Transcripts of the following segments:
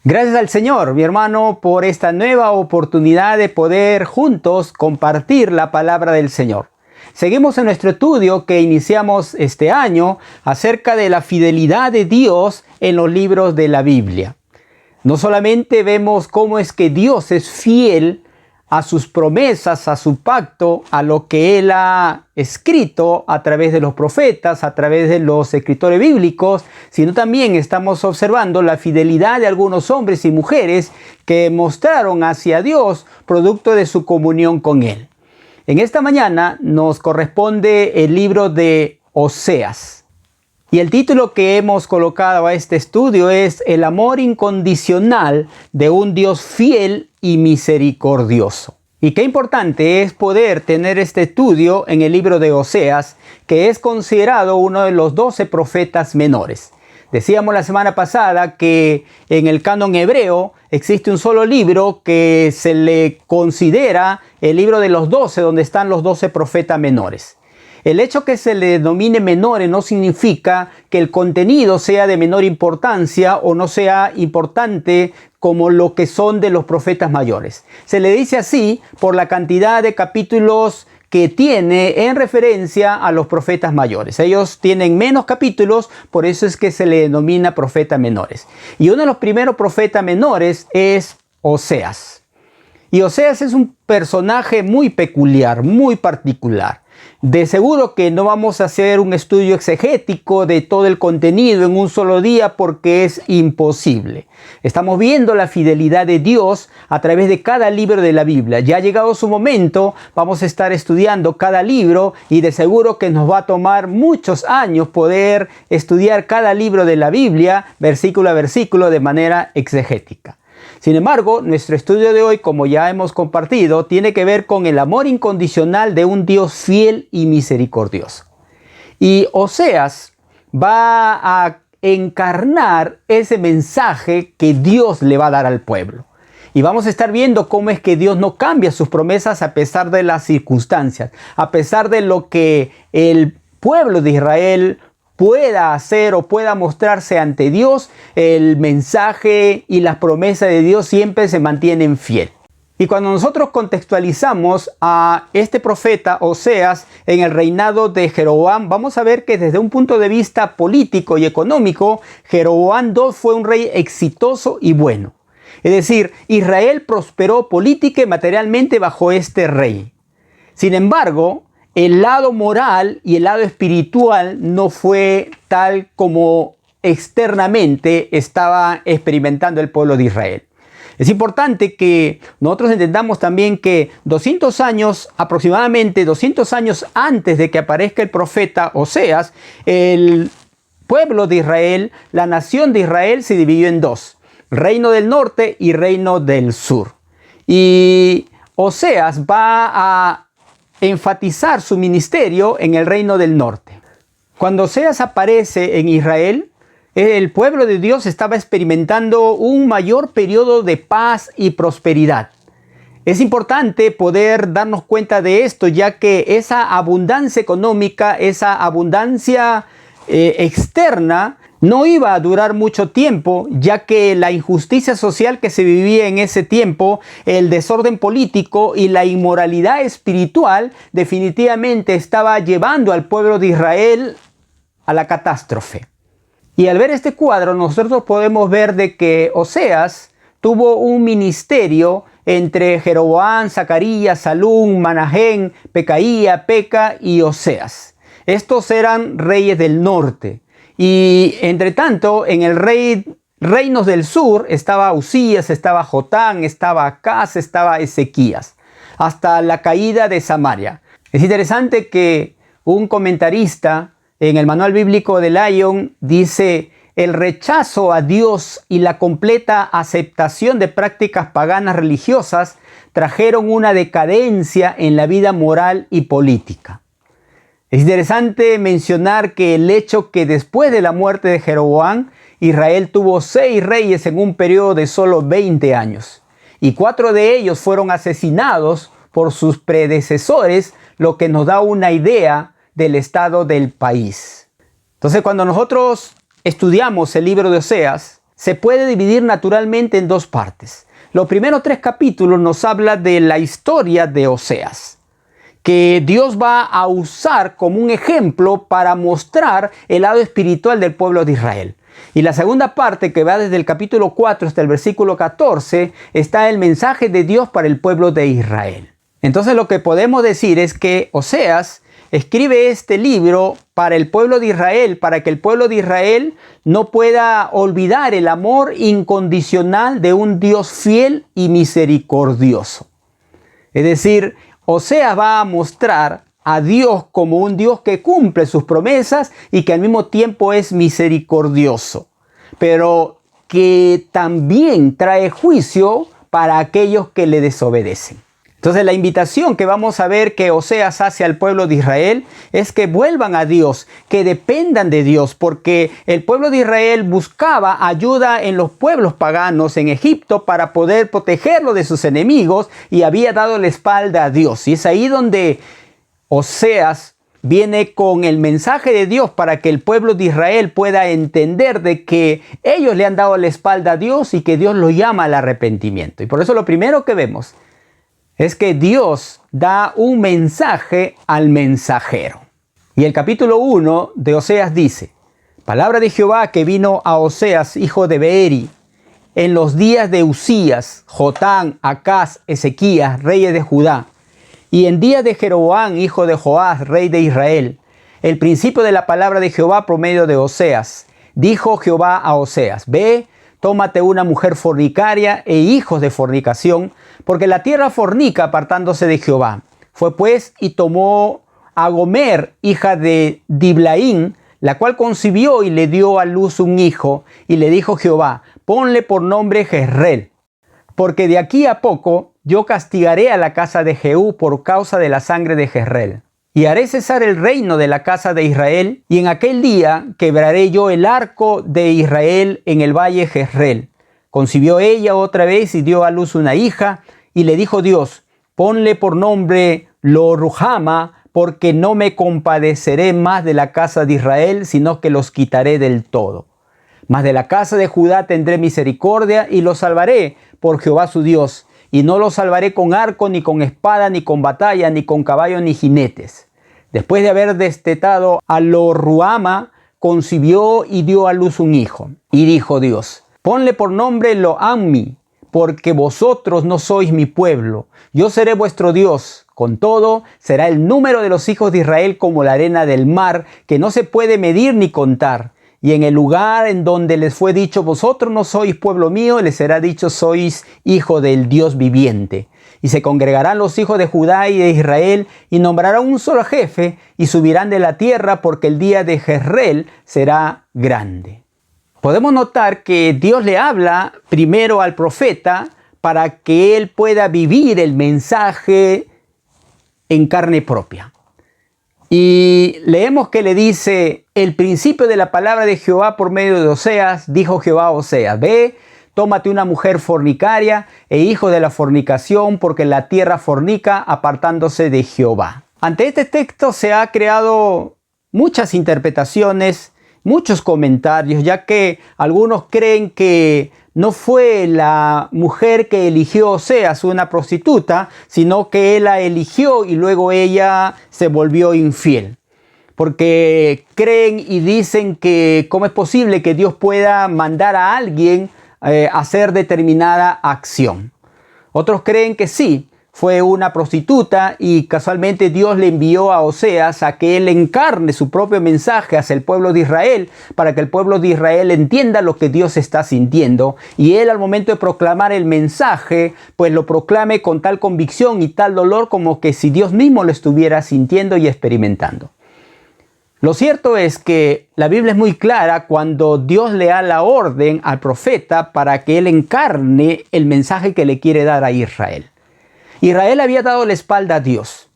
Gracias al Señor, mi hermano, por esta nueva oportunidad de poder juntos compartir la palabra del Señor. Seguimos en nuestro estudio que iniciamos este año acerca de la fidelidad de Dios en los libros de la Biblia. No solamente vemos cómo es que Dios es fiel a sus promesas, a su pacto, a lo que Él ha escrito a través de los profetas, a través de los escritores bíblicos, sino también estamos observando la fidelidad de algunos hombres y mujeres que mostraron hacia Dios producto de su comunión con Él. En esta mañana nos corresponde el libro de Oseas. Y el título que hemos colocado a este estudio es El amor incondicional de un Dios fiel y misericordioso. Y qué importante es poder tener este estudio en el libro de Oseas, que es considerado uno de los 12 profetas menores. Decíamos la semana pasada que en el canon hebreo existe un solo libro que se le considera el libro de los 12, donde están los 12 profetas menores. El hecho que se le denomine menores no significa que el contenido sea de menor importancia o no sea importante como lo que son de los profetas mayores. Se le dice así por la cantidad de capítulos que tiene en referencia a los profetas mayores. Ellos tienen menos capítulos, por eso es que se le denomina profetas menores. Y uno de los primeros profetas menores es Oseas. Y Oseas es un personaje muy peculiar, muy particular. De seguro que no vamos a hacer un estudio exegético de todo el contenido en un solo día porque es imposible. Estamos viendo la fidelidad de Dios a través de cada libro de la Biblia. Ya ha llegado su momento, vamos a estar estudiando cada libro y de seguro que nos va a tomar muchos años poder estudiar cada libro de la Biblia, versículo a versículo, de manera exegética. Sin embargo, nuestro estudio de hoy, como ya hemos compartido, tiene que ver con el amor incondicional de un Dios fiel y misericordioso. Y Oseas va a encarnar ese mensaje que Dios le va a dar al pueblo. Y vamos a estar viendo cómo es que Dios no cambia sus promesas a pesar de las circunstancias, a pesar de lo que el pueblo de Israel pueda hacer o pueda mostrarse ante Dios. El mensaje y las promesas de Dios siempre se mantienen fiel. Y cuando nosotros contextualizamos a este profeta Oseas en el reinado de Jeroboam, vamos a ver que desde un punto de vista político y económico, Jeroboam II fue un rey exitoso y bueno. Es decir, Israel prosperó política y materialmente bajo este rey. Sin embargo, el lado moral y el lado espiritual no fue tal como externamente estaba experimentando el pueblo de Israel. Es importante que nosotros entendamos también que 200 años, aproximadamente 200 años antes de que aparezca el profeta Oseas, el pueblo de Israel, la nación de Israel se dividió en dos: reino del norte y reino del sur. Y Oseas va a enfatizar su ministerio en el reino del norte. Cuando Oseas aparece en Israel, el pueblo de Dios estaba experimentando un mayor periodo de paz y prosperidad. Es importante poder darnos cuenta de esto, ya que esa abundancia económica, esa abundancia externa, no iba a durar mucho tiempo, ya que la injusticia social que se vivía en ese tiempo, el desorden político y la inmoralidad espiritual definitivamente estaba llevando al pueblo de Israel a la catástrofe. Y al ver este cuadro, nosotros podemos ver de que Oseas tuvo un ministerio entre Jeroboam, Zacarías, Salum, Manahén, Pecaía, Peca y Oseas. Estos eran reyes del norte. Y entre tanto, en el reinos del sur estaba Usías, estaba Jotán, estaba Acaz, estaba Ezequías, hasta la caída de Samaria. Es interesante que un comentarista en el manual bíblico de Lyon dice: el rechazo a Dios y la completa aceptación de prácticas paganas religiosas trajeron una decadencia en la vida moral y política. Es interesante mencionar que el hecho que después de la muerte de Jeroboam, Israel tuvo 6 reyes en un periodo de solo 20 años. Y 4 de ellos fueron asesinados por sus predecesores, lo que nos da una idea del estado del país. Entonces, cuando nosotros estudiamos el libro de Oseas, se puede dividir naturalmente en dos partes. Los primeros 3 capítulos nos habla de la historia de Oseas, que Dios va a usar como un ejemplo para mostrar el lado espiritual del pueblo de Israel. Y la segunda parte, que va desde el capítulo 4 hasta el versículo 14, está el mensaje de Dios para el pueblo de Israel. Entonces lo que podemos decir es que Oseas escribe este libro para el pueblo de Israel, para que el pueblo de Israel no pueda olvidar el amor incondicional de un Dios fiel y misericordioso. Es decir, Oseas va a mostrar a Dios como un Dios que cumple sus promesas y que al mismo tiempo es misericordioso, pero que también trae juicio para aquellos que le desobedecen. Entonces la invitación que vamos a ver que Oseas hace al pueblo de Israel es que vuelvan a Dios, que dependan de Dios, porque el pueblo de Israel buscaba ayuda en los pueblos paganos en Egipto para poder protegerlo de sus enemigos y había dado la espalda a Dios. Y es ahí donde Oseas viene con el mensaje de Dios para que el pueblo de Israel pueda entender de que ellos le han dado la espalda a Dios y que Dios lo llama al arrepentimiento. Y por eso lo primero que vemos es que Dios da un mensaje al mensajero. Y el capítulo 1 de Oseas dice: palabra de Jehová que vino a Oseas, hijo de Beeri, en los días de Usías, Jotán, Acaz, Ezequías, reyes de Judá, y en días de Jeroboam, hijo de Joás, rey de Israel, el principio de la palabra de Jehová por medio de Oseas. Dijo Jehová a Oseas: ve, tómate una mujer fornicaria e hijos de fornicación, porque la tierra fornica apartándose de Jehová. Fue pues y tomó a Gomer, hija de Diblaim, la cual concibió y le dio a luz un hijo, y le dijo Jehová: ponle por nombre Jezreel, porque de aquí a poco yo castigaré a la casa de Jehú por causa de la sangre de Jezreel. Y haré cesar el reino de la casa de Israel, y en aquel día quebraré yo el arco de Israel en el valle Jezreel. Concibió ella otra vez y dio a luz una hija, y le dijo Dios: ponle por nombre Lo-Ruhama, porque no me compadeceré más de la casa de Israel, sino que los quitaré del todo. Mas de la casa de Judá tendré misericordia, y los salvaré por Jehová su Dios, y no los salvaré con arco, ni con espada, ni con batalla, ni con caballo, ni jinetes. Después de haber destetado a Lo-Ruhama, concibió y dio a luz un hijo. Y dijo Dios: ponle por nombre Lo-Ammi, porque vosotros no sois mi pueblo. Yo seré vuestro Dios. Con todo, será el número de los hijos de Israel como la arena del mar, que no se puede medir ni contar. Y en el lugar en donde les fue dicho: vosotros no sois pueblo mío, les será dicho: sois hijo del Dios viviente. Y se congregarán los hijos de Judá y de Israel, y nombrarán un solo jefe, y subirán de la tierra, porque el día de Jezreel será grande. Podemos notar que Dios le habla primero al profeta para que él pueda vivir el mensaje en carne propia. Y leemos que le dice: el principio de la palabra de Jehová por medio de Oseas. Dijo Jehová a Oseas: ve, tómate una mujer fornicaria e hijo de la fornicación, porque la tierra fornica apartándose de Jehová. Ante este texto se ha creado muchas interpretaciones, muchos comentarios, ya que algunos creen que no fue la mujer que eligió Oseas una prostituta, sino que él la eligió y luego ella se volvió infiel. Porque creen y dicen que cómo es posible que Dios pueda mandar a alguien hacer determinada acción. Otros creen que sí, fue una prostituta y casualmente Dios le envió a Oseas a que él encarne su propio mensaje hacia el pueblo de Israel, para que el pueblo de Israel entienda lo que Dios está sintiendo, y él al momento de proclamar el mensaje, pues lo proclame con tal convicción y tal dolor como que si Dios mismo lo estuviera sintiendo y experimentando. Lo cierto es que la Biblia es muy clara cuando Dios le da la orden al profeta para que él encarne el mensaje que le quiere dar a Israel. Israel había dado la espalda a Dios,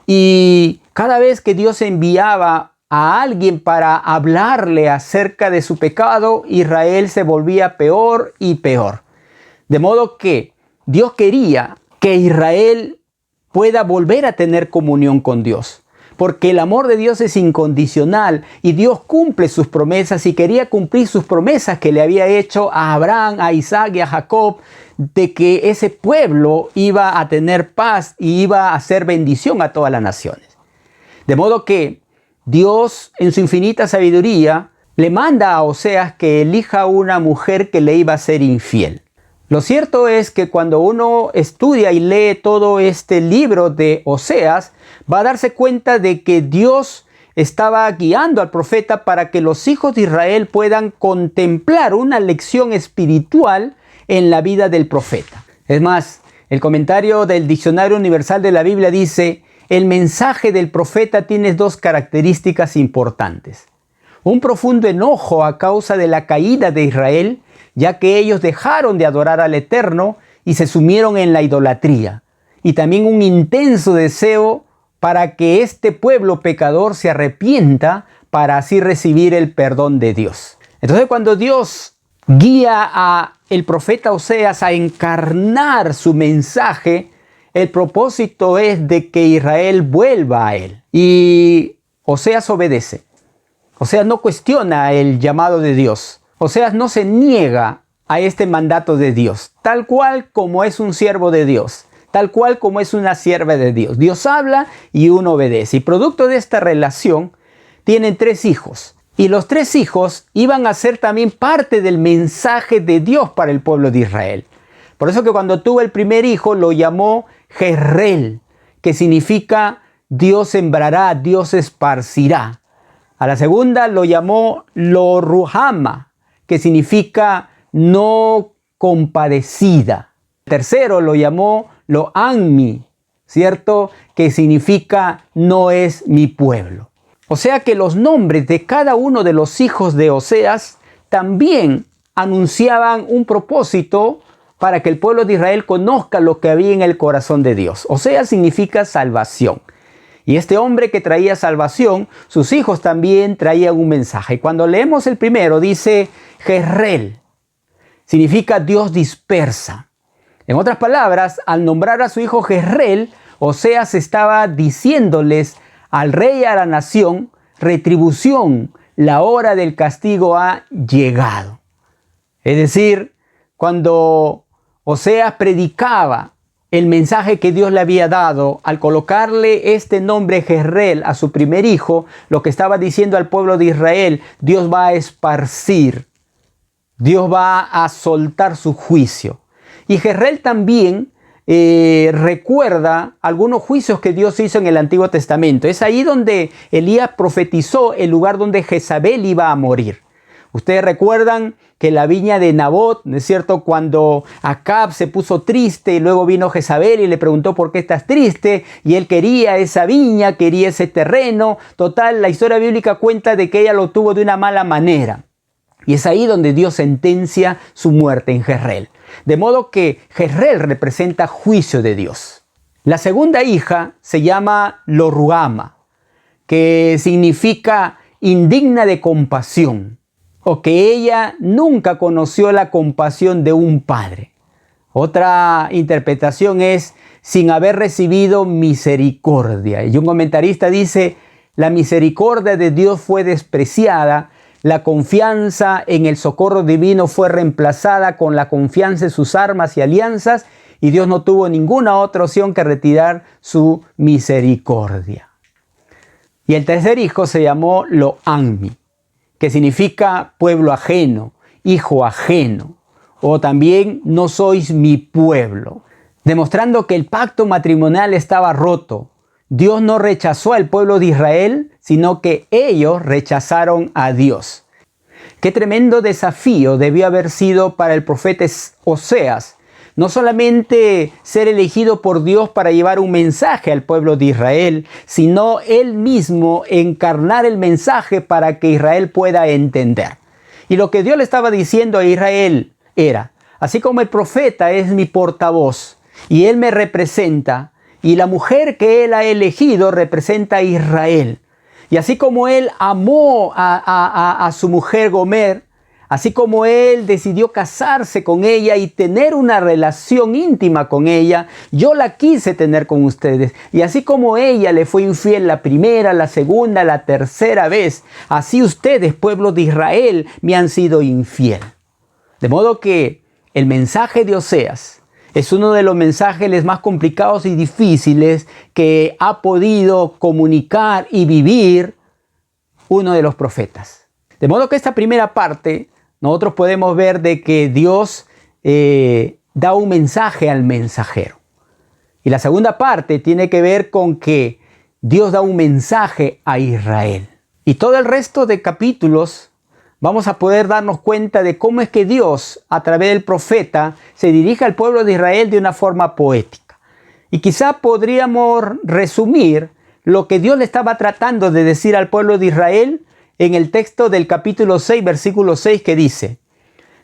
y cada vez que Dios enviaba a alguien para hablarle acerca de su pecado, Israel se volvía peor y peor. De modo que Dios quería que Israel pueda volver a tener comunión con Dios. porque el amor de Dios es incondicional y Dios cumple sus promesas y quería cumplir sus promesas que le había hecho a Abraham, a Isaac y a Jacob, de que ese pueblo iba a tener paz y iba a hacer bendición a todas las naciones. De modo que Dios, en su infinita sabiduría, le manda a Oseas que elija una mujer que le iba a ser infiel. Lo cierto es que cuando uno estudia y lee todo este libro de Oseas, va a darse cuenta de que Dios estaba guiando al profeta para que los hijos de Israel puedan contemplar una lección espiritual en la vida del profeta. Es más, el comentario del Diccionario Universal de la Biblia dice: el mensaje del profeta tiene dos características importantes. Un profundo enojo a causa de la caída de Israel, ya que ellos dejaron de adorar al Eterno y se sumieron en la idolatría. Y también un intenso deseo para que este pueblo pecador se arrepienta para así recibir el perdón de Dios. Entonces, cuando Dios guía a el profeta Oseas a encarnar su mensaje, el propósito es de que Israel vuelva a él. Y Oseas obedece. Oseas no cuestiona el llamado de Dios. Oseas no se niega a este mandato de Dios, tal cual como es un siervo de Dios, tal cual como es una sierva de Dios. Dios habla y uno obedece. Y producto de esta relación, tienen 3 hijos. Y los 3 hijos iban a ser también parte del mensaje de Dios para el pueblo de Israel. Por eso que cuando tuvo el primer hijo lo llamó Jezreel, que significa Dios sembrará, Dios esparcirá. A la segunda lo llamó Lo-Ruhama, que significa no compadecida. El tercero lo llamó Lo-Ammi, ¿cierto? Que significa no es mi pueblo. O sea que los nombres de cada uno de los hijos de Oseas también anunciaban un propósito para que el pueblo de Israel conozca lo que había en el corazón de Dios. Oseas significa salvación. Y este hombre que traía salvación, sus hijos también traían un mensaje. Y cuando leemos el primero, dice Jezreel, significa Dios dispersa. En otras palabras, al nombrar a su hijo Jezreel, Oseas estaba diciéndoles al rey y a la nación: retribución, la hora del castigo ha llegado. Es decir, cuando Oseas predicaba el mensaje que Dios le había dado, al colocarle este nombre Jezreel a su primer hijo, lo que estaba diciendo al pueblo de Israel: Dios va a esparcir, Dios va a soltar su juicio. Y Jezreel también recuerda algunos juicios que Dios hizo en el Antiguo Testamento. Es ahí donde Elías profetizó el lugar donde Jezabel iba a morir. Ustedes recuerdan que la viña de Nabot, ¿no es cierto?, cuando Acab se puso triste y luego vino Jezabel y le preguntó por qué estás triste, y él quería esa viña, quería ese terreno. Total, la historia bíblica cuenta de que ella lo tuvo de una mala manera. Y es ahí donde Dios sentencia su muerte en Jezreel. De modo que Jezreel representa juicio de Dios. La segunda hija se llama Lo-Ruhama, que significa indigna de compasión, o que ella nunca conoció la compasión de un padre. Otra interpretación es sin haber recibido misericordia. Y un comentarista dice: la misericordia de Dios fue despreciada, la confianza en el socorro divino fue reemplazada con la confianza en sus armas y alianzas, y Dios no tuvo ninguna otra opción que retirar su misericordia. Y el tercer hijo se llamó Lo-Ammi, que significa pueblo ajeno, hijo ajeno, o también no sois mi pueblo, demostrando que el pacto matrimonial estaba roto. Dios no rechazó al pueblo de Israel, sino que ellos rechazaron a Dios. Qué tremendo desafío debió haber sido para el profeta Oseas, no solamente ser elegido por Dios para llevar un mensaje al pueblo de Israel, sino él mismo encarnar el mensaje para que Israel pueda entender. Y lo que Dios le estaba diciendo a Israel era: así como el profeta es mi portavoz y él me representa, y la mujer que él ha elegido representa a Israel, y así como él amó a su mujer Gomer, Así como Él decidió casarse con ella y tener una relación íntima con ella, yo la quise tener con ustedes. Y así como ella le fue infiel la primera, la segunda, la tercera vez, así ustedes, pueblo de Israel, me han sido infiel. De modo que el mensaje de Oseas es uno de los mensajes más complicados y difíciles que ha podido comunicar y vivir uno de los profetas. De modo que esta primera parte nosotros podemos ver de que Dios da un mensaje al mensajero. Y la segunda parte tiene que ver con que Dios da un mensaje a Israel. Y todo el resto de capítulos vamos a poder darnos cuenta de cómo es que Dios, a través del profeta, se dirige al pueblo de Israel de una forma poética. Y quizá podríamos resumir lo que Dios le estaba tratando de decir al pueblo de Israel en el texto del capítulo 6, versículo 6, que dice: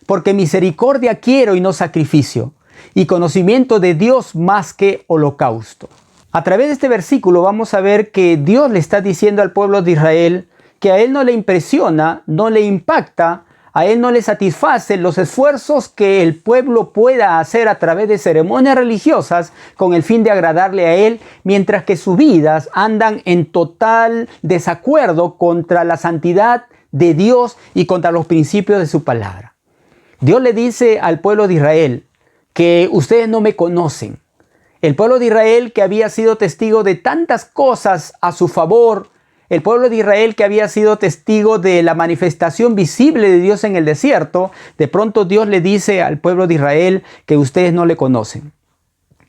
porque misericordia quiero y no sacrificio, y conocimiento de Dios más que holocausto. A través de este versículo vamos a ver que Dios le está diciendo al pueblo de Israel que a Él no le impresiona, no le impacta, a Él no le satisfacen los esfuerzos que el pueblo pueda hacer a través de ceremonias religiosas con el fin de agradarle a Él, mientras que sus vidas andan en total desacuerdo contra la santidad de Dios y contra los principios de su palabra. Dios le dice al pueblo de Israel que ustedes no me conocen. El pueblo de Israel, que había sido testigo de tantas cosas a su favor, el pueblo de Israel, que había sido testigo de la manifestación visible de Dios en el desierto, de pronto Dios le dice al pueblo de Israel que ustedes no le conocen.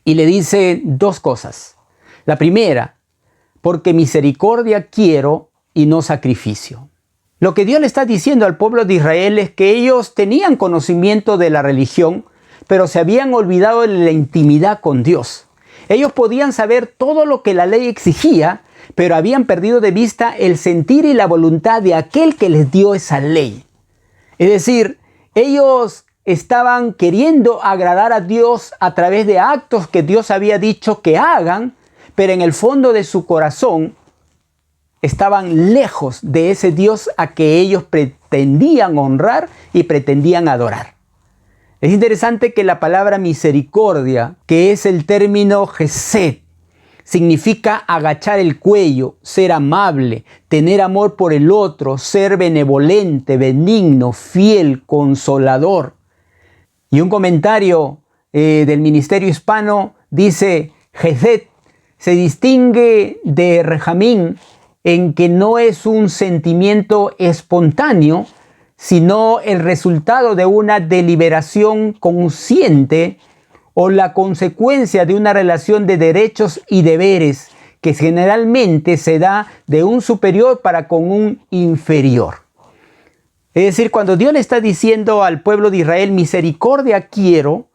Y le dice dos cosas. La primera, porque misericordia quiero y no sacrificio. Lo que Dios le está diciendo al pueblo de Israel es que ellos tenían conocimiento de la religión, pero se habían olvidado de la intimidad con Dios. Ellos podían saber todo lo que la ley exigía, pero habían perdido de vista el sentir y la voluntad de aquel que les dio esa ley. Es decir, ellos estaban queriendo agradar a Dios a través de actos que Dios había dicho que hagan, pero en el fondo de su corazón estaban lejos de ese Dios a que ellos pretendían honrar y pretendían adorar. Es interesante que la palabra misericordia, que es el término Gesed, significa agachar el cuello, ser amable, tener amor por el otro, ser benevolente, benigno, fiel, consolador. Y un comentario del Ministerio Hispano dice: Gesed se distingue de Rejamín en que no es un sentimiento espontáneo, sino el resultado de una deliberación consciente o la consecuencia de una relación de derechos y deberes que generalmente se da de un superior para con un inferior. Es decir, cuando Dios le está diciendo al pueblo de Israel, misericordia quiero,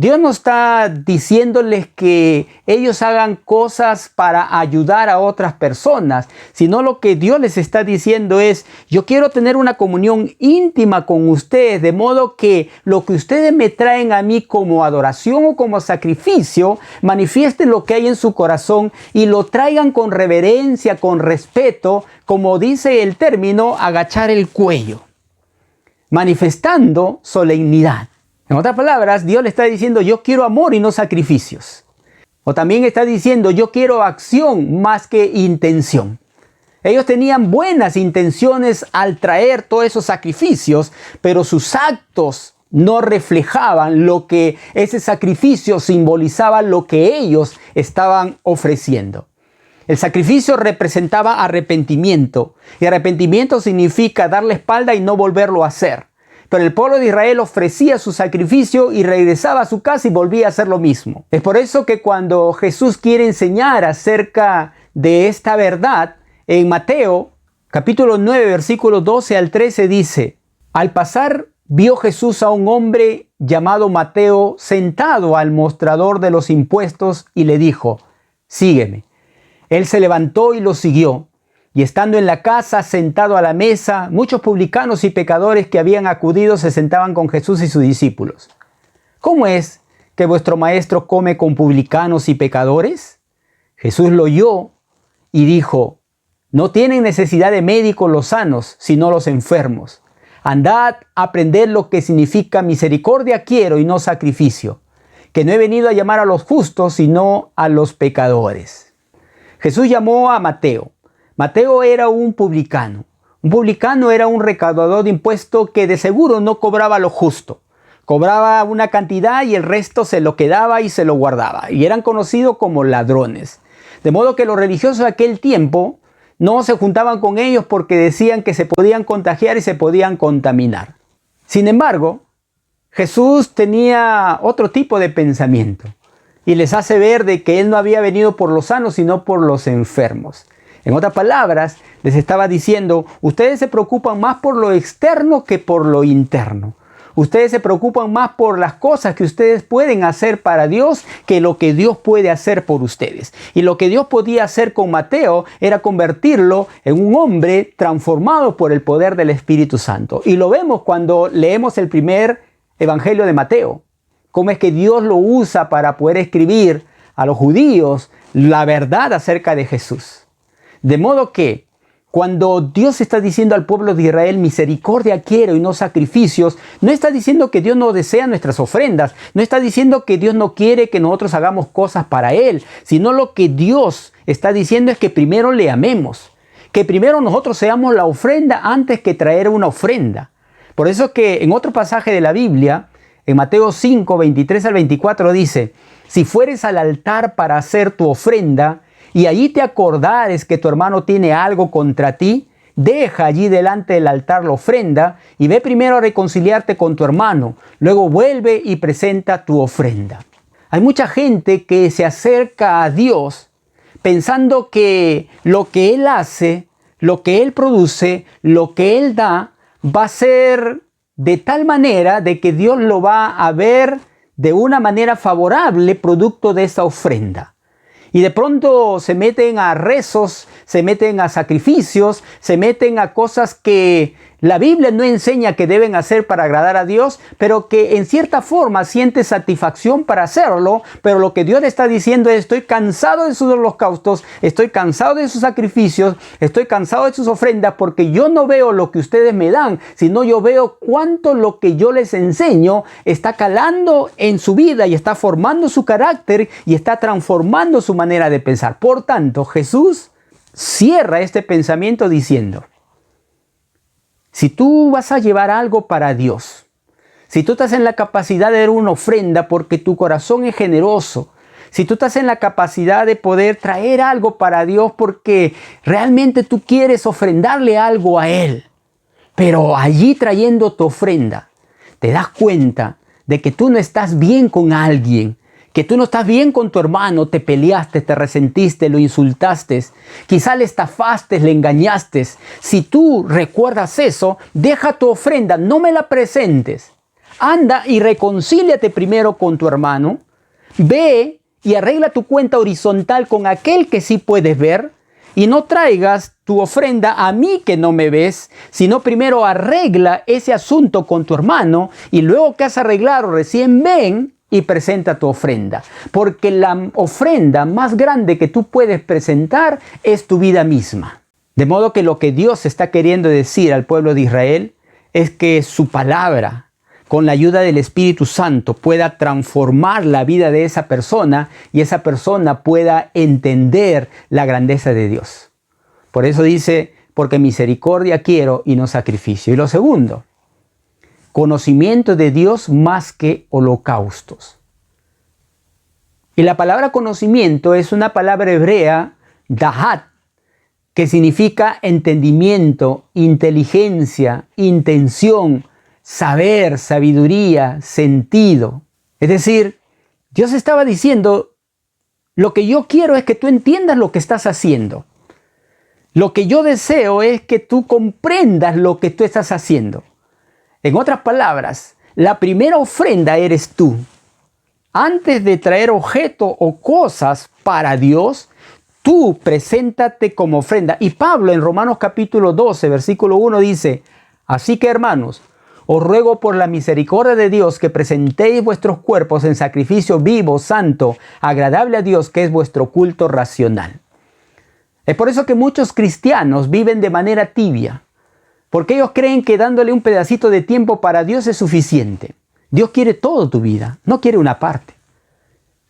Dios no está diciéndoles que ellos hagan cosas para ayudar a otras personas, sino lo que Dios les está diciendo es: yo quiero tener una comunión íntima con ustedes, de modo que lo que ustedes me traen a mí como adoración o como sacrificio, manifiesten lo que hay en su corazón y lo traigan con reverencia, con respeto, como dice el término, agachar el cuello, manifestando solemnidad. En otras palabras, Dios le está diciendo: yo quiero amor y no sacrificios. O también está diciendo: yo quiero acción más que intención. Ellos tenían buenas intenciones al traer todos esos sacrificios, pero sus actos no reflejaban lo que ese sacrificio simbolizaba, lo que ellos estaban ofreciendo. El sacrificio representaba arrepentimiento, y arrepentimiento significa dar la espalda y no volverlo a hacer. Pero el pueblo de Israel ofrecía su sacrificio y regresaba a su casa y volvía a hacer lo mismo. Es por eso que cuando Jesús quiere enseñar acerca de esta verdad, en Mateo capítulo 9, versículos 12 al 13 dice: al pasar vio Jesús a un hombre llamado Mateo sentado al mostrador de los impuestos y le dijo: sígueme. Él se levantó y lo siguió. Y estando en la casa, sentado a la mesa, muchos publicanos y pecadores que habían acudido se sentaban con Jesús y sus discípulos. ¿Cómo es que vuestro maestro come con publicanos y pecadores? Jesús lo oyó y dijo: no tienen necesidad de médicos los sanos, sino los enfermos. Andad a aprender lo que significa misericordia quiero y no sacrificio, que no he venido a llamar a los justos, sino a los pecadores. Jesús llamó a Mateo. Mateo era un publicano. Un publicano era un recaudador de impuestos que de seguro no cobraba lo justo. Cobraba una cantidad y el resto se lo quedaba y se lo guardaba. Y eran conocidos como ladrones. De modo que los religiosos de aquel tiempo no se juntaban con ellos porque decían que se podían contagiar y se podían contaminar. Sin embargo, Jesús tenía otro tipo de pensamiento y les hace ver de que Él no había venido por los sanos, sino por los enfermos. En otras palabras, les estaba diciendo, ustedes se preocupan más por lo externo que por lo interno. Ustedes se preocupan más por las cosas que ustedes pueden hacer para Dios que lo que Dios puede hacer por ustedes. Y lo que Dios podía hacer con Mateo era convertirlo en un hombre transformado por el poder del Espíritu Santo. Y lo vemos cuando leemos el primer Evangelio de Mateo. Cómo es que Dios lo usa para poder escribir a los judíos la verdad acerca de Jesús. De modo que cuando Dios está diciendo al pueblo de Israel, misericordia quiero y no sacrificios, no está diciendo que Dios no desea nuestras ofrendas, no está diciendo que Dios no quiere que nosotros hagamos cosas para Él, sino lo que Dios está diciendo es que primero le amemos, que primero nosotros seamos la ofrenda antes que traer una ofrenda. Por eso es que en otro pasaje de la Biblia, en Mateo 5, 23 al 24 dice, si fueres al altar para hacer tu ofrenda, y allí te acordares que tu hermano tiene algo contra ti, deja allí delante del altar la ofrenda y ve primero a reconciliarte con tu hermano. Luego vuelve y presenta tu ofrenda. Hay mucha gente que se acerca a Dios pensando que lo que Él hace, lo que Él produce, lo que Él da, va a ser de tal manera de que Dios lo va a ver de una manera favorable producto de esa ofrenda. Y de pronto se meten a rezos, se meten a sacrificios, se meten a cosas que la Biblia no enseña que deben hacer para agradar a Dios, pero que en cierta forma siente satisfacción para hacerlo. Pero lo que Dios le está diciendo es, estoy cansado de sus holocaustos, estoy cansado de sus sacrificios, estoy cansado de sus ofrendas, porque yo no veo lo que ustedes me dan, sino yo veo cuánto lo que yo les enseño está calando en su vida y está formando su carácter y está transformando su manera de pensar. Por tanto, Jesús cierra este pensamiento diciendo, si tú vas a llevar algo para Dios, si tú estás en la capacidad de dar una ofrenda porque tu corazón es generoso, si tú estás en la capacidad de poder traer algo para Dios porque realmente tú quieres ofrendarle algo a Él, pero allí trayendo tu ofrenda, te das cuenta de que tú no estás bien con alguien, que tú no estás bien con tu hermano, te peleaste, te resentiste, lo insultaste, quizá le estafaste, le engañaste. Si tú recuerdas eso, deja tu ofrenda, no me la presentes. Anda y reconcíliate primero con tu hermano, ve y arregla tu cuenta horizontal con aquel que sí puedes ver, y no traigas tu ofrenda a mí que no me ves, sino primero arregla ese asunto con tu hermano, y luego que has arreglado recién ven y presenta tu ofrenda. Porque la ofrenda más grande que tú puedes presentar es tu vida misma. De modo que lo que Dios está queriendo decir al pueblo de Israel es que su palabra, con la ayuda del Espíritu Santo, pueda transformar la vida de esa persona y esa persona pueda entender la grandeza de Dios. Por eso dice, porque misericordia quiero y no sacrificio. Y lo segundo, conocimiento de Dios más que holocaustos. Y la palabra conocimiento es una palabra hebrea, dahat, que significa entendimiento, inteligencia, intención, saber, sabiduría, sentido. Es decir, Dios estaba diciendo, lo que yo quiero es que tú entiendas lo que estás haciendo. Lo que yo deseo es que tú comprendas lo que tú estás haciendo. En otras palabras, la primera ofrenda eres tú. Antes de traer objetos o cosas para Dios, tú preséntate como ofrenda. Y Pablo en Romanos capítulo 12, versículo 1 dice, así que hermanos, os ruego por la misericordia de Dios que presentéis vuestros cuerpos en sacrificio vivo, santo, agradable a Dios, que es vuestro culto racional. Es por eso que muchos cristianos viven de manera tibia. Porque ellos creen que dándole un pedacito de tiempo para Dios es suficiente. Dios quiere todo tu vida, no quiere una parte.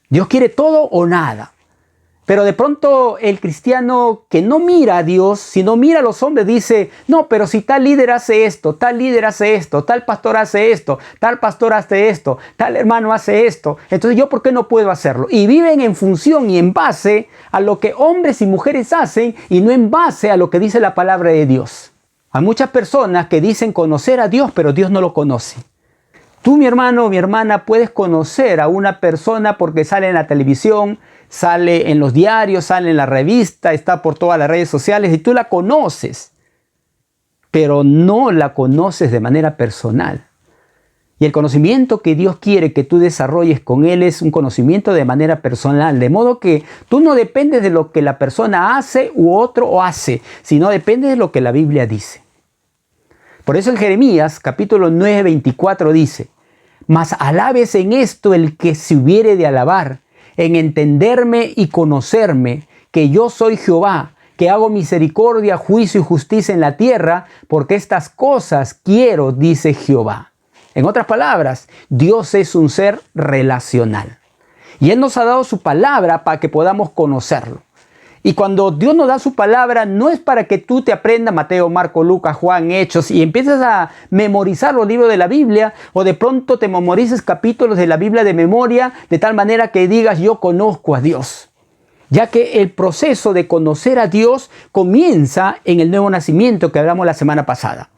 Dios quiere todo o nada. Pero de pronto el cristiano que no mira a Dios, sino mira a los hombres, dice, no, pero si tal líder hace esto, tal líder hace esto, tal pastor hace esto, tal pastor hace esto, tal hermano hace esto, entonces yo ¿por qué no puedo hacerlo? Y viven en función y en base a lo que hombres y mujeres hacen y no en base a lo que dice la palabra de Dios. Hay muchas personas que dicen conocer a Dios, pero Dios no lo conoce. Tú, mi hermano o mi hermana, puedes conocer a una persona porque sale en la televisión, sale en los diarios, sale en la revista, está por todas las redes sociales y tú la conoces, pero no la conoces de manera personal. Y el conocimiento que Dios quiere que tú desarrolles con Él es un conocimiento de manera personal, de modo que tú no dependes de lo que la persona hace u otro hace, sino dependes de lo que la Biblia dice. Por eso en Jeremías capítulo 9, 24 dice, mas alabes en esto el que se hubiere de alabar, en entenderme y conocerme, que yo soy Jehová, que hago misericordia, juicio y justicia en la tierra, porque estas cosas quiero, dice Jehová. En otras palabras, Dios es un ser relacional. Y Él nos ha dado su palabra para que podamos conocerlo. Y cuando Dios nos da su palabra, no es para que tú te aprendas Mateo, Marco, Lucas, Juan, Hechos y empieces a memorizar los libros de la Biblia o de pronto te memorices capítulos de la Biblia de memoria de tal manera que digas yo conozco a Dios. Ya que el proceso de conocer a Dios comienza en el nuevo nacimiento que hablamos la semana pasada.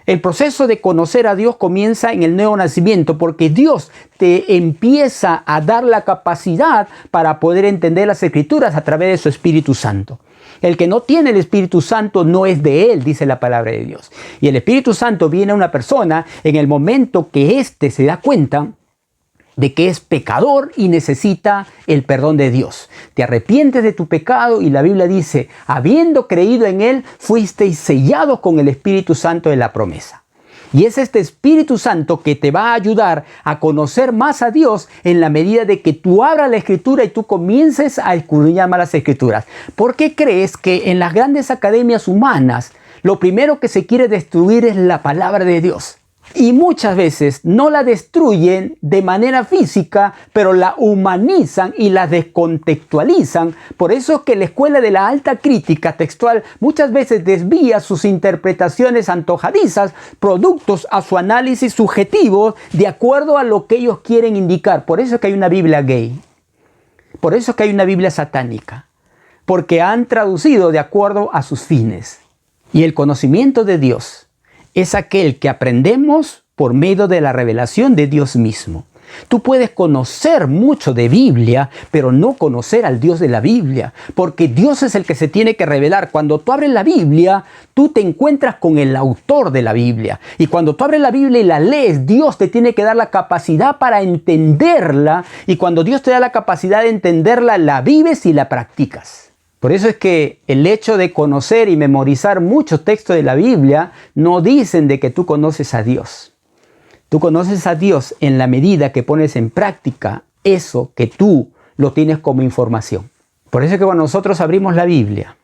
El proceso de conocer a Dios comienza en el nuevo nacimiento porque Dios te empieza a dar la capacidad para poder entender las Escrituras a través de su Espíritu Santo. El que no tiene el Espíritu Santo no es de Él, dice la palabra de Dios. Y el Espíritu Santo viene a una persona en el momento que éste se da cuenta de que es pecador y necesita el perdón de Dios. Te arrepientes de tu pecado y la Biblia dice, habiendo creído en Él, fuisteis sellados con el Espíritu Santo de la promesa. Y es este Espíritu Santo que te va a ayudar a conocer más a Dios en la medida de que tú abras la Escritura y tú comiences a escudriñar más las Escrituras. ¿Por qué crees que en las grandes academias humanas lo primero que se quiere destruir es la palabra de Dios? Y muchas veces no la destruyen de manera física, pero la humanizan y la descontextualizan. Por eso es que la escuela de la alta crítica textual muchas veces desvía sus interpretaciones antojadizas, productos a su análisis subjetivo, de acuerdo a lo que ellos quieren indicar. Por eso es que hay una Biblia gay. Por eso es que hay una Biblia satánica. Porque han traducido de acuerdo a sus fines. Y el conocimiento de Dios es aquel que aprendemos por medio de la revelación de Dios mismo. Tú puedes conocer mucho de Biblia, pero no conocer al Dios de la Biblia, porque Dios es el que se tiene que revelar. Cuando tú abres la Biblia, tú te encuentras con el autor de la Biblia. Y cuando tú abres la Biblia y la lees, Dios te tiene que dar la capacidad para entenderla. Y cuando Dios te da la capacidad de entenderla, la vives y la practicas. Por eso es que el hecho de conocer y memorizar muchos textos de la Biblia no dicen de que tú conoces a Dios. Tú conoces a Dios en la medida que pones en práctica eso que tú lo tienes como información. Por eso es que cuando nosotros abrimos la Biblia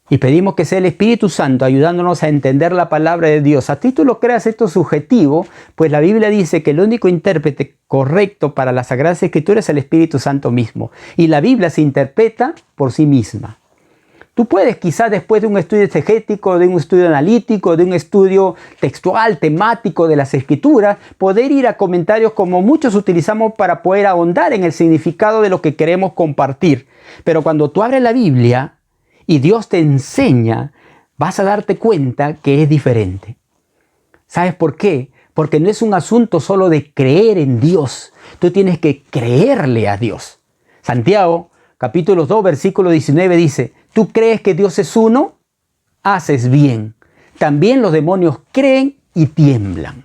y pedimos que sea el Espíritu Santo ayudándonos a entender la palabra de Dios, a ti tú lo creas esto subjetivo, pues la Biblia dice que el único intérprete correcto para las Sagradas Escrituras es el Espíritu Santo mismo. Y la Biblia se interpreta por sí misma. Tú puedes quizás después de un estudio exegético, de un estudio analítico, de un estudio textual, temático de las Escrituras, poder ir a comentarios como muchos utilizamos para poder ahondar en el significado de lo que queremos compartir. Pero cuando tú abres la Biblia y Dios te enseña, vas a darte cuenta que es diferente. ¿Sabes por qué? Porque no es un asunto solo de creer en Dios. Tú tienes que creerle a Dios. Santiago, capítulo 2, versículo 19 dice, ¿tú crees que Dios es uno? Haces bien. También los demonios creen y tiemblan.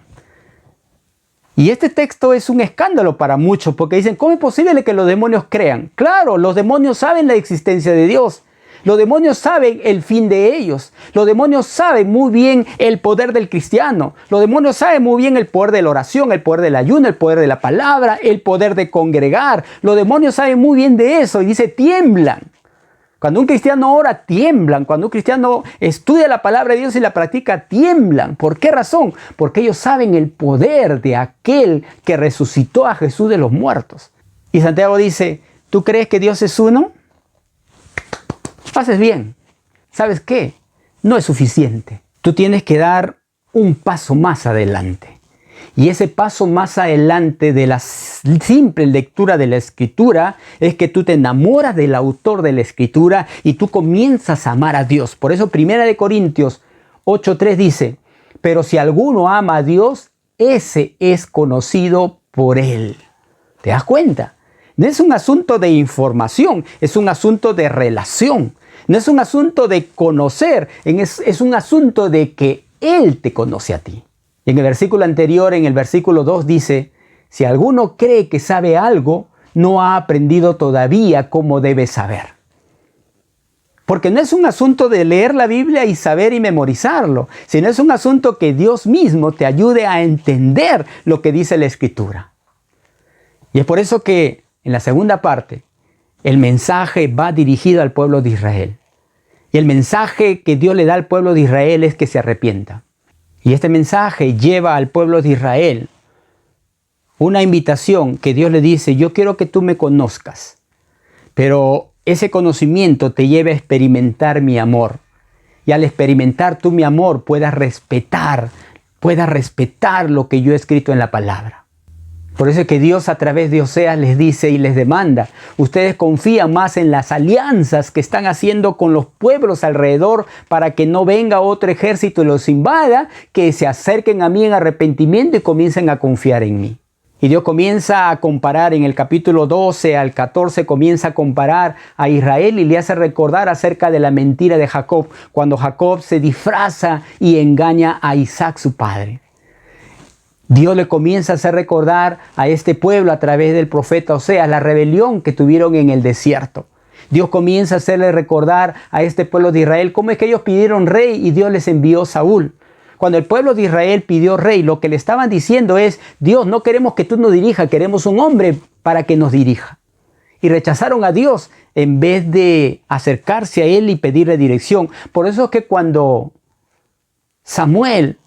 Y este texto es un escándalo para muchos porque dicen, ¿cómo es posible que los demonios crean? Claro, los demonios saben la existencia de Dios. Los demonios saben el fin de ellos. Los demonios saben muy bien el poder del cristiano. Los demonios saben muy bien el poder de la oración, el poder del ayuno, el poder de la palabra, el poder de congregar. Los demonios saben muy bien de eso y dice, tiemblan. Cuando un cristiano ora, tiemblan. Cuando un cristiano estudia la palabra de Dios y la practica, tiemblan. ¿Por qué razón? Porque ellos saben el poder de aquel que resucitó a Jesús de los muertos. Y Santiago dice, ¿tú crees que Dios es uno? Haces bien. ¿Sabes qué? No es suficiente. Tú tienes que dar un paso más adelante. Y ese paso más adelante de la simple lectura de la Escritura es que tú te enamoras del autor de la Escritura y tú comienzas a amar a Dios. Por eso 1 Corintios 8:3 dice, pero si alguno ama a Dios, ese es conocido por él. ¿Te das cuenta? No es un asunto de información, es un asunto de relación. No es un asunto de conocer, es un asunto de que Él te conoce a ti. Y en el versículo anterior, en el versículo 2 dice, si alguno cree que sabe algo, no ha aprendido todavía cómo debe saber. Porque no es un asunto de leer la Biblia y saber y memorizarlo, sino es un asunto que Dios mismo te ayude a entender lo que dice la Escritura. Y es por eso que en la segunda parte, el mensaje va dirigido al pueblo de Israel. Y el mensaje que Dios le da al pueblo de Israel es que se arrepienta. Y este mensaje lleva al pueblo de Israel una invitación que Dios le dice, yo quiero que tú me conozcas, pero ese conocimiento te lleva a experimentar mi amor. Y al experimentar tú mi amor puedas respetar lo que yo he escrito en la palabra. Por eso es que Dios a través de Oseas les dice y les demanda, ustedes confían más en las alianzas que están haciendo con los pueblos alrededor para que no venga otro ejército y los invada, que se acerquen a mí en arrepentimiento y comiencen a confiar en mí. Y Dios comienza a comparar en el capítulo 12 al 14, comienza a comparar a Israel y le hace recordar acerca de la mentira de Jacob, cuando Jacob se disfraza y engaña a Isaac su padre. Dios le comienza a hacer recordar a este pueblo a través del profeta Oseas la rebelión que tuvieron en el desierto. Dios comienza a hacerle recordar a este pueblo de Israel cómo es que ellos pidieron rey y Dios les envió Saúl. Cuando el pueblo de Israel pidió rey, lo que le estaban diciendo es, Dios, no queremos que tú nos dirijas, queremos un hombre para que nos dirija. Y rechazaron a Dios en vez de acercarse a Él y pedirle dirección. Por eso es que cuando Samuel,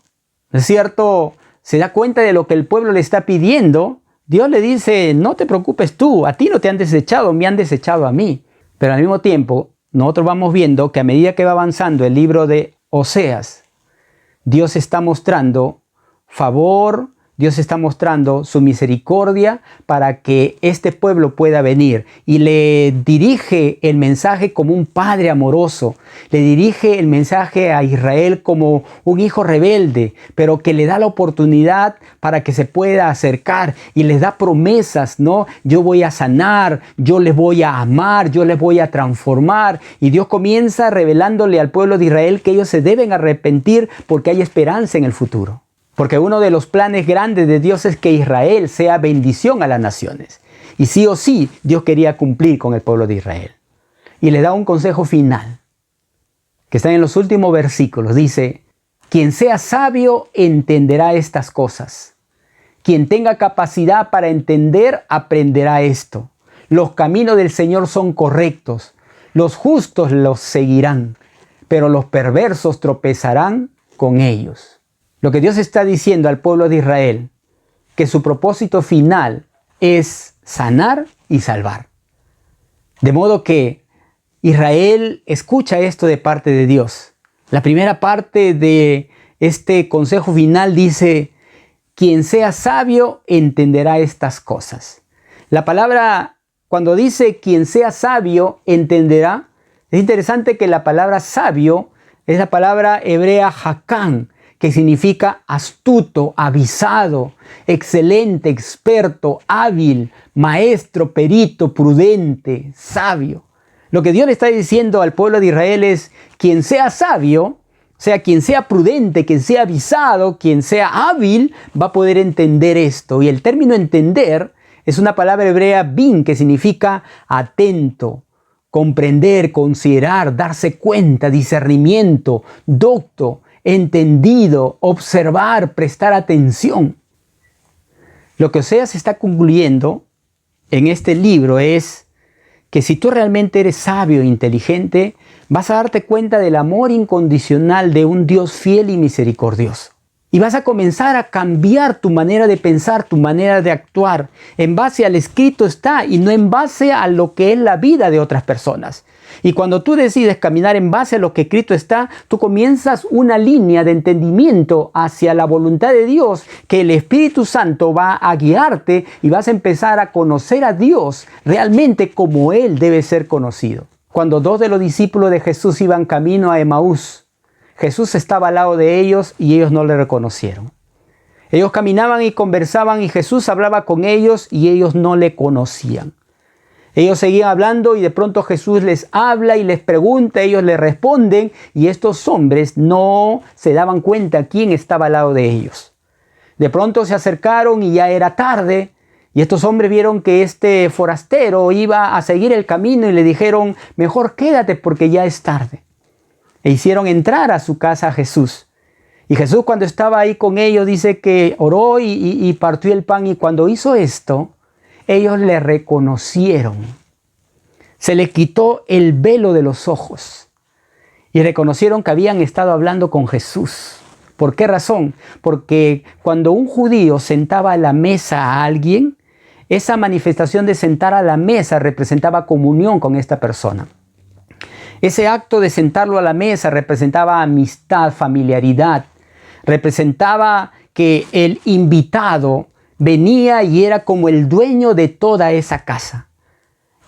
¿no es cierto?, se da cuenta de lo que el pueblo le está pidiendo, Dios le dice, no te preocupes tú, a ti no te han desechado, me han desechado a mí. Pero al mismo tiempo, nosotros vamos viendo que a medida que va avanzando el libro de Oseas, Dios está mostrando favor, Dios está mostrando su misericordia para que este pueblo pueda venir y le dirige el mensaje como un padre amoroso, le dirige el mensaje a Israel como un hijo rebelde, pero que le da la oportunidad para que se pueda acercar y les da promesas, ¿no? Yo voy a sanar, yo les voy a amar, yo les voy a transformar, y Dios comienza revelándole al pueblo de Israel que ellos se deben arrepentir porque hay esperanza en el futuro. Porque uno de los planes grandes de Dios es que Israel sea bendición a las naciones. Y sí o sí, Dios quería cumplir con el pueblo de Israel. Y le da un consejo final, que está en los últimos versículos. Dice, quien sea sabio entenderá estas cosas. Quien tenga capacidad para entender, aprenderá esto. Los caminos del Señor son correctos. Los justos los seguirán, pero los perversos tropezarán con ellos. Lo que Dios está diciendo al pueblo de Israel, que su propósito final es sanar y salvar. De modo que Israel escucha esto de parte de Dios. La primera parte de este consejo final dice, quien sea sabio entenderá estas cosas. La palabra, cuando dice quien sea sabio entenderá, es interesante que la palabra sabio es la palabra hebrea hakam, que significa astuto, avisado, excelente, experto, hábil, maestro, perito, prudente, sabio. Lo que Dios le está diciendo al pueblo de Israel es, quien sea sabio, o sea, quien sea prudente, quien sea avisado, quien sea hábil, va a poder entender esto. Y el término entender es una palabra hebrea bin, que significa atento, comprender, considerar, darse cuenta, discernimiento, docto, entendido, observar, prestar atención. Lo que Oseas está concluyendo en este libro es que si tú realmente eres sabio e inteligente, vas a darte cuenta del amor incondicional de un Dios fiel y misericordioso. Y vas a comenzar a cambiar tu manera de pensar, tu manera de actuar. En base al escrito está y no en base a lo que es la vida de otras personas. Y cuando tú decides caminar en base a lo que escrito está, tú comienzas una línea de entendimiento hacia la voluntad de Dios, que el Espíritu Santo va a guiarte y vas a empezar a conocer a Dios realmente como Él debe ser conocido. Cuando 2 de los discípulos de Jesús iban camino a Emaús, Jesús estaba al lado de ellos y ellos no le reconocieron. Ellos caminaban y conversaban y Jesús hablaba con ellos y ellos no le conocían. Ellos seguían hablando y de pronto Jesús les habla y les pregunta, ellos le responden y estos hombres no se daban cuenta quién estaba al lado de ellos. De pronto se acercaron y ya era tarde y estos hombres vieron que este forastero iba a seguir el camino y le dijeron, mejor quédate porque ya es tarde. E hicieron entrar a su casa a Jesús. Y Jesús cuando estaba ahí con ellos dice que oró y partió el pan y cuando hizo esto, ellos le reconocieron. Se les quitó el velo de los ojos y reconocieron que habían estado hablando con Jesús. ¿Por qué razón? Porque cuando un judío sentaba a la mesa a alguien, esa manifestación de sentar a la mesa representaba comunión con esta persona. Ese acto de sentarlo a la mesa representaba amistad, familiaridad, representaba que el invitado venía y era como el dueño de toda esa casa.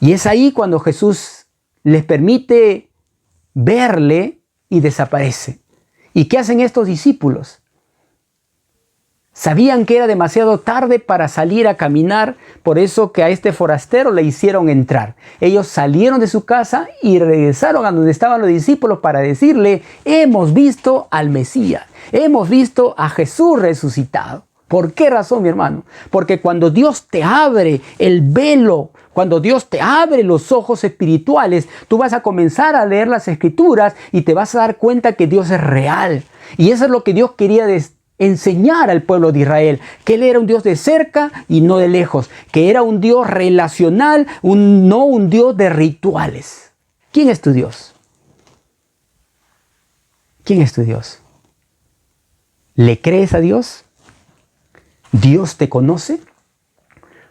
Y es ahí cuando Jesús les permite verle y desaparece. ¿Y qué hacen estos discípulos? Sabían que era demasiado tarde para salir a caminar, por eso que a este forastero le hicieron entrar. Ellos salieron de su casa y regresaron a donde estaban los discípulos para decirle, hemos visto al Mesías, hemos visto a Jesús resucitado. ¿Por qué razón, mi hermano? Porque cuando Dios te abre el velo, cuando Dios te abre los ojos espirituales, tú vas a comenzar a leer las Escrituras y te vas a dar cuenta que Dios es real. Y eso es lo que Dios quería enseñar al pueblo de Israel, que Él era un Dios de cerca y no de lejos, que era un Dios relacional, no un Dios de rituales. ¿Quién es tu Dios? ¿Quién es tu Dios? ¿Le crees a Dios? ¿Dios te conoce?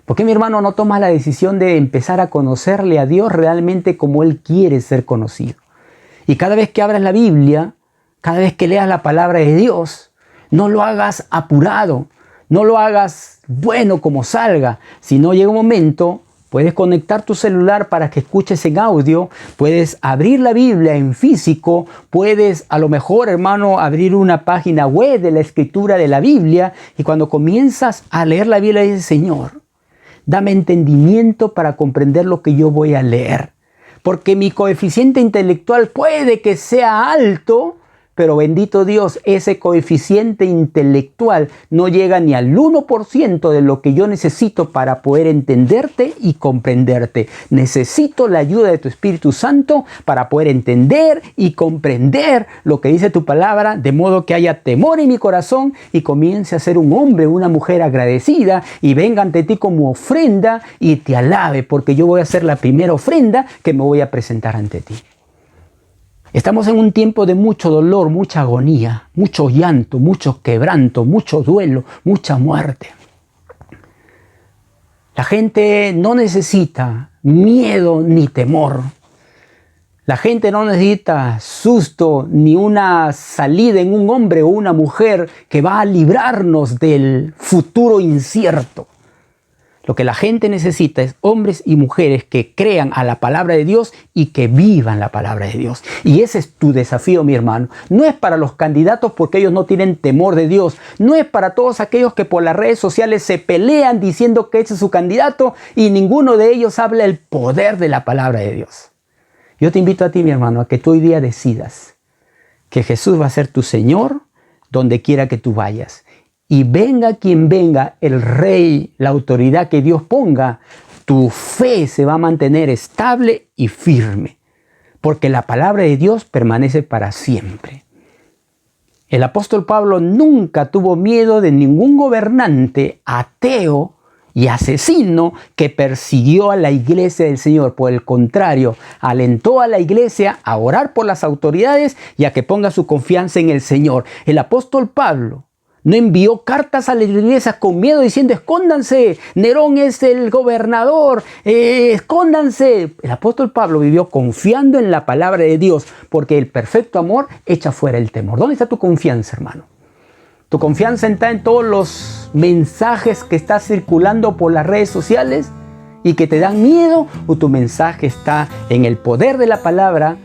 ¿Por qué, mi hermano, no tomas la decisión de empezar a conocerle a Dios realmente como Él quiere ser conocido? Y cada vez que abras la Biblia, cada vez que leas la palabra de Dios, no lo hagas apurado, no lo hagas bueno como salga, sino llega un momento, puedes conectar tu celular para que escuches en audio, puedes abrir la Biblia en físico, puedes a lo mejor, hermano, abrir una página web de la escritura de la Biblia y cuando comienzas a leer la Biblia dices, Señor, dame entendimiento para comprender lo que yo voy a leer, porque mi coeficiente intelectual puede que sea alto, pero bendito Dios, ese coeficiente intelectual no llega ni al 1% de lo que yo necesito para poder entenderte y comprenderte. Necesito la ayuda de tu Espíritu Santo para poder entender y comprender lo que dice tu palabra, de modo que haya temor en mi corazón y comience a ser un hombre, una mujer agradecida y venga ante ti como ofrenda y te alabe, porque yo voy a ser la primera ofrenda que me voy a presentar ante ti. Estamos en un tiempo de mucho dolor, mucha agonía, mucho llanto, mucho quebranto, mucho duelo, mucha muerte. La gente no necesita miedo ni temor. La gente no necesita susto ni una salida en un hombre o una mujer que va a librarnos del futuro incierto. Lo que la gente necesita es hombres y mujeres que crean a la palabra de Dios y que vivan la palabra de Dios. Y ese es tu desafío, mi hermano. No es para los candidatos porque ellos no tienen temor de Dios. No es para todos aquellos que por las redes sociales se pelean diciendo que ese es su candidato y ninguno de ellos habla el poder de la palabra de Dios. Yo te invito a ti, mi hermano, a que tú hoy día decidas que Jesús va a ser tu Señor donde quiera que tú vayas. Y venga quien venga, el rey, la autoridad que Dios ponga, tu fe se va a mantener estable y firme, porque la palabra de Dios permanece para siempre. El apóstol Pablo nunca tuvo miedo de ningún gobernante ateo y asesino que persiguió a la iglesia del Señor. Por el contrario, alentó a la iglesia a orar por las autoridades y a que ponga su confianza en el Señor. El apóstol Pablo no envió cartas a las iglesias con miedo diciendo: escóndanse, Nerón es el gobernador, escóndanse. El apóstol Pablo vivió confiando en la palabra de Dios, porque el perfecto amor echa fuera el temor. ¿Dónde está tu confianza, hermano? ¿Tu confianza está en todos los mensajes que están circulando por las redes sociales y que te dan miedo? ¿O tu mensaje está en el poder de la palabra,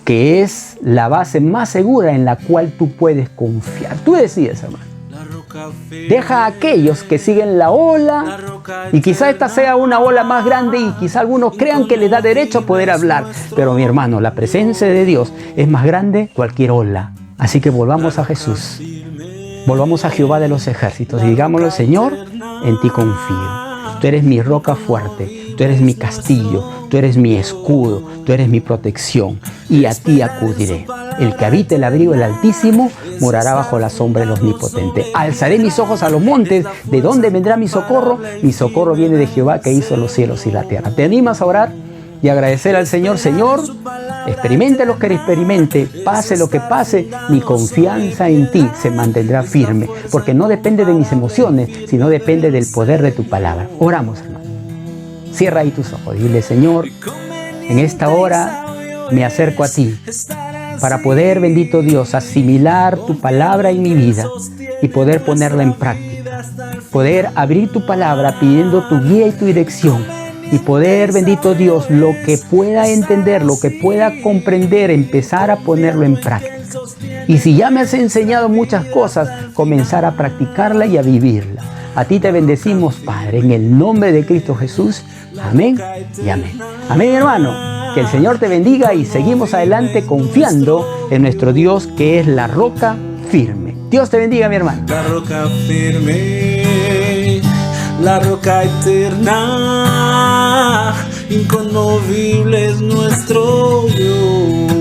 que es la base más segura en la cual tú puedes confiar? Tú decides, hermano. Deja a aquellos que siguen la ola, y quizá esta sea una ola más grande y quizá algunos crean que les da derecho a poder hablar. Pero mi hermano, la presencia de Dios es más grande que cualquier ola. Así que volvamos a Jesús, volvamos a Jehová de los ejércitos y digámosle: Señor, en ti confío. Tú eres mi roca fuerte, tú eres mi castillo, tú eres mi escudo, tú eres mi protección, y a ti acudiré. El que habite el abrigo del Altísimo morará bajo la sombra del Omnipotente. Alzaré mis ojos a los montes. ¿De dónde vendrá mi socorro? Mi socorro viene de Jehová, que hizo los cielos y la tierra. ¿Te animas a orar y agradecer al Señor? Señor, experimente lo que experimente, pase lo que pase, mi confianza en ti se mantendrá firme, porque no depende de mis emociones, sino depende del poder de tu palabra. Oramos, hermano. Cierra ahí tus ojos y dile: Señor, en esta hora me acerco a ti para poder, bendito Dios, asimilar tu palabra en mi vida y poder ponerla en práctica. Poder abrir tu palabra pidiendo tu guía y tu dirección. Y poder, bendito Dios, lo que pueda entender, lo que pueda comprender, empezar a ponerlo en práctica. Y si ya me has enseñado muchas cosas, comenzar a practicarla y a vivirla. A ti te bendecimos, Padre, en el nombre de Cristo Jesús. Amén y amén. Amén, hermano. Que el Señor te bendiga y seguimos adelante confiando en nuestro Dios, que es la roca firme. Dios te bendiga, mi hermano. La roca firme, la roca eterna, inconmovible es nuestro Dios.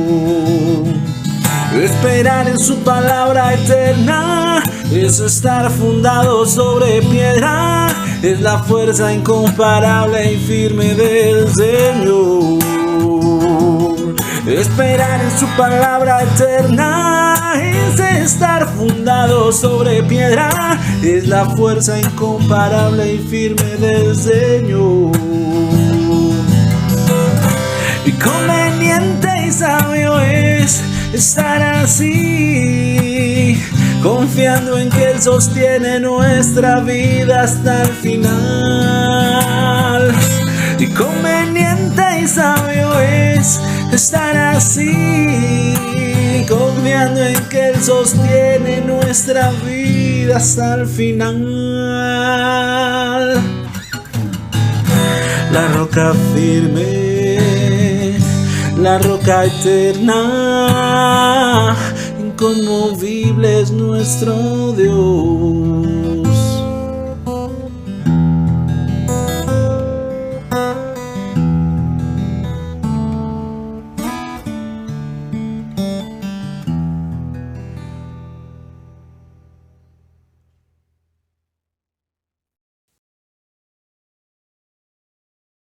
Esperar en su palabra eterna es estar fundado sobre piedra, es la fuerza incomparable y firme del Señor. Esperar en su palabra eterna es estar fundado sobre piedra, es la fuerza incomparable y firme del Señor. Y conveniente y sabio es estar así, confiando en que Él sostiene nuestra vida hasta el final. Y conveniente y sabio es estar así, confiando en que Él sostiene nuestra vida hasta el final. La roca firme, la roca eterna, inconmovible es nuestro Dios.